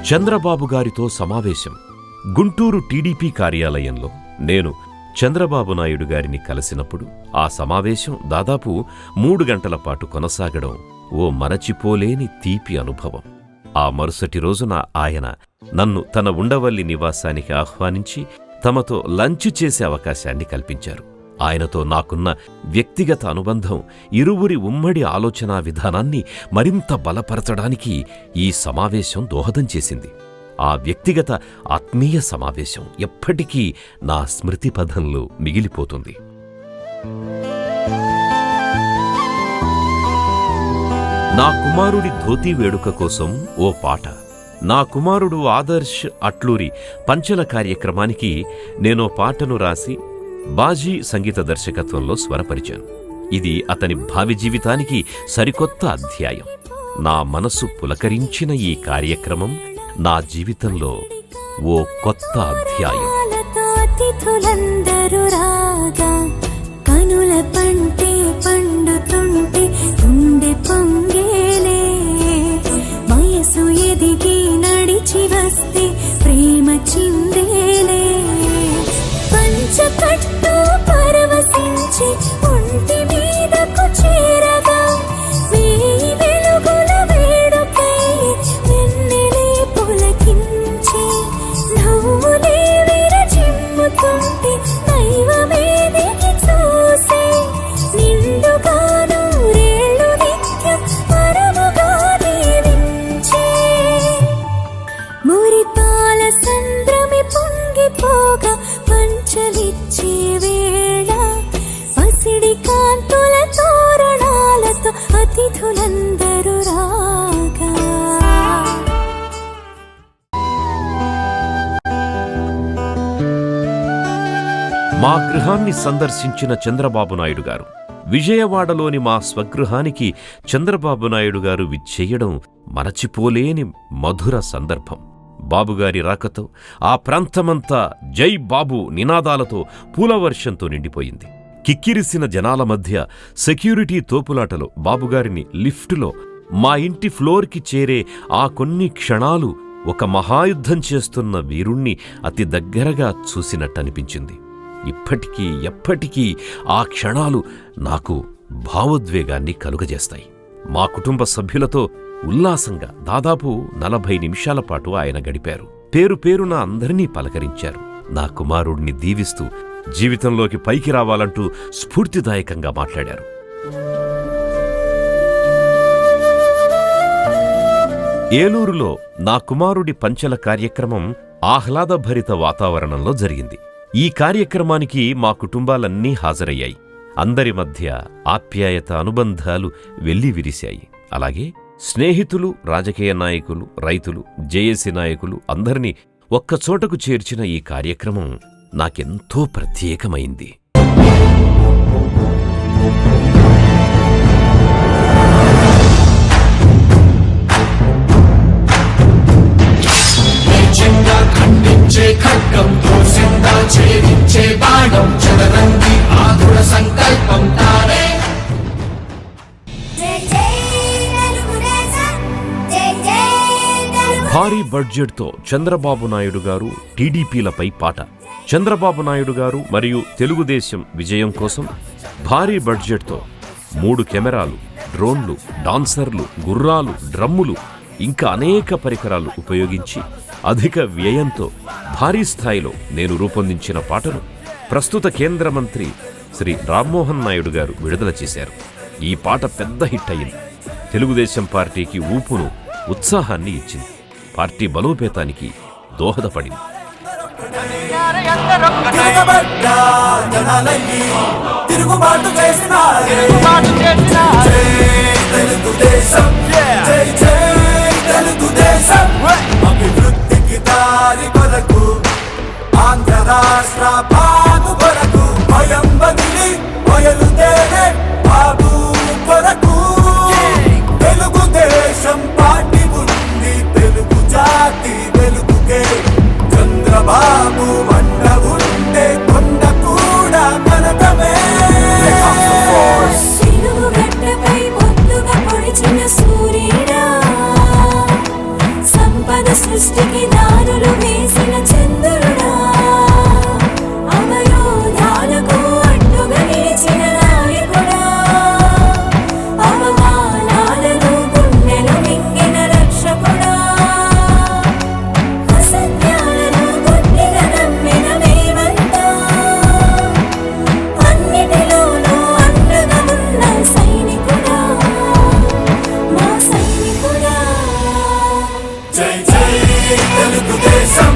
చంద్రబాబు గారితో సమావేశం. గుంటూరు టీడీపీ కార్యాలయంలో నేను చంద్రబాబు నాయుడు గారిని కలిసినప్పుడు ఆ సమావేశం దాదాపు 3 గంటల పాటు కొనసాగడం ఓ మరచిపోలేని తీపి అనుభవం. ఆ మరుసటి రోజున ఆయన నన్ను తన ఉండవల్లి నివాసానికి ఆహ్వానించి తమతో లంచ్ చేసే అవకాశాన్ని కల్పించారు. ఆయనతో నాకున్న వ్యక్తిగత అనుబంధం, ఇరువురి ఉమ్మడి ఆలోచనా విధానాన్ని మరింత బలపరచడానికి ఈ సమావేశం దోహదం చేసింది. ఆ వ్యక్తిగత ఆత్మీయ సమావేశం ఎప్పటికీ నా స్మృతిపథంలో మిగిలిపోతుంది. నా కుమారుడి ధోతీ వేడుక కోసం ఓ పాట. నా కుమారుడు ఆదర్శ్ అట్లూరి పంచల కార్యక్రమానికి నేనో పాటను రాసి బాజీ సంగీత దర్శకత్వంలో స్వరపరిచాను. ఇది అతని భావి జీవితానికి సరికొత్త అధ్యాయం. నా మనసు పులకరించిన ఈ కార్యక్రమం నా జీవితంలో ఓ కొత్త అధ్యాయం. కనుల పంటే పండుతుంటే గుండె పొంగేలే, వయసు ఎదిగి నడిచి వస్తే ప్రేమ చిందేలే, పంచకట్టు పరవశించి ఒంటి మీదకు చేరగా వేయి వెలుగుల వేడుకై వెన్నెలే పులకించి నవ్వులే విరజిమ్ముతుంటే దైవమే దిగి చూసే నిండుగాను రేళ్ళు నిత్యం పరముగా దీవించే మురిపాల సంద్రమి పొంగిపోగా పంచలిచ్చే వేళ పసిడి కాంతుల తోరణాలతో అతిథులందరూ రాగా. మా గృహాన్ని సందర్శించిన చంద్రబాబు నాయుడు గారు, విజయవాడలోని మా స్వగృహానికి చంద్రబాబు నాయుడు గారు విచ్చేయడం మరచిపోలేని మధుర సందర్భం. బాబుగారి రాకతో ఆ ప్రాంతమంతా జై బాబు నినాదాలతో పూలవర్షంతో నిండిపోయింది. కిక్కిరిసిన జనాల మధ్య సెక్యూరిటీ తోపులాటలో బాబుగారిని లిఫ్టులో మా ఇంటి ఫ్లోర్కి చేరే ఆ కొన్ని క్షణాలు ఒక మహాయుద్ధం చేస్తున్న వీరుణ్ణి అతి దగ్గరగా చూసినట్టనిపించింది. ఇప్పటికీ ఎప్పటికీ ఆ క్షణాలు నాకు భావోద్వేగాన్ని కలుగజేస్తాయి. మా కుటుంబ సభ్యులతో ఉల్లాసంగా దాదాపు 40 నిమిషాల పాటు ఆయన గడిపారు. పేరు పేరున అందరినీ పలకరించారు. నా కుమారుడిని దీవిస్తూ జీవితంలోకి పైకి రావాలంటూ స్ఫూర్తిదాయకంగా మాట్లాడారు. ఏలూరులో నా కుమారుడి పంచల కార్యక్రమం ఆహ్లాదభరిత వాతావరణంలో జరిగింది. ఈ కార్యక్రమానికి మా కుటుంబాలన్నీ హాజరయ్యాయి. అందరి మధ్య ఆప్యాయత, అనుబంధాలు వెల్లివిరిశాయి. అలాగే స్నేహితులు, రాజకీయ నాయకులు, రైతులు, జేఏసీ నాయకులు అందరినీ ఒక్కచోటకు చేర్చిన ఈ కార్యక్రమం నాకెంతో ప్రత్యేకమైంది. భారీ బడ్జెట్తో చంద్రబాబు నాయుడు గారు టీడీపీలపై పాట. చంద్రబాబు నాయుడు గారు మరియు తెలుగుదేశం విజయం కోసం భారీ బడ్జెట్తో 3 కెమెరాలు, డ్రోన్లు, డాన్సర్లు, గుర్రాలు, డ్రమ్ములు ఇంకా అనేక పరికరాలు ఉపయోగించి అధిక వ్యయంతో భారీ స్థాయిలో నేను రూపొందించిన పాటను ప్రస్తుత కేంద్ర మంత్రి శ్రీ రామ్మోహన్ నాయుడు గారు విడుదల చేశారు. ఈ పాట పెద్ద హిట్ అయింది. తెలుగుదేశం పార్టీకి ఊపును, ఉత్సాహాన్ని ఇచ్చింది. పార్టీ బలోపేతానికి దోహదపడింది. ఆంధ్ర రాష్ట్ర బాబు కొరకు భయం బదిలి బయలుదేరే బాబు కొరకు తెలుగుదేశం పార్టీ ఉంది, తెలుగు జాతి వెలుగుకే చంద్రబాబు వంట ఉండే కొండ కూడా మనకమే. సృష్టికి దారులు వేసిన చంద్రుడా, అవరోధాలకు అడ్డుగా నిలిచిన నాయకుడా, అవమానాలను గుండెలు మింగిన రక్షకుడా, అసత్యాలను గట్టిగా నమ్మిన మేమంతా, అన్నిటిలోనూ అండగా ఉన్న సైనికుడా, మా సైనికుడా. జై జై తెలుగుదేశం,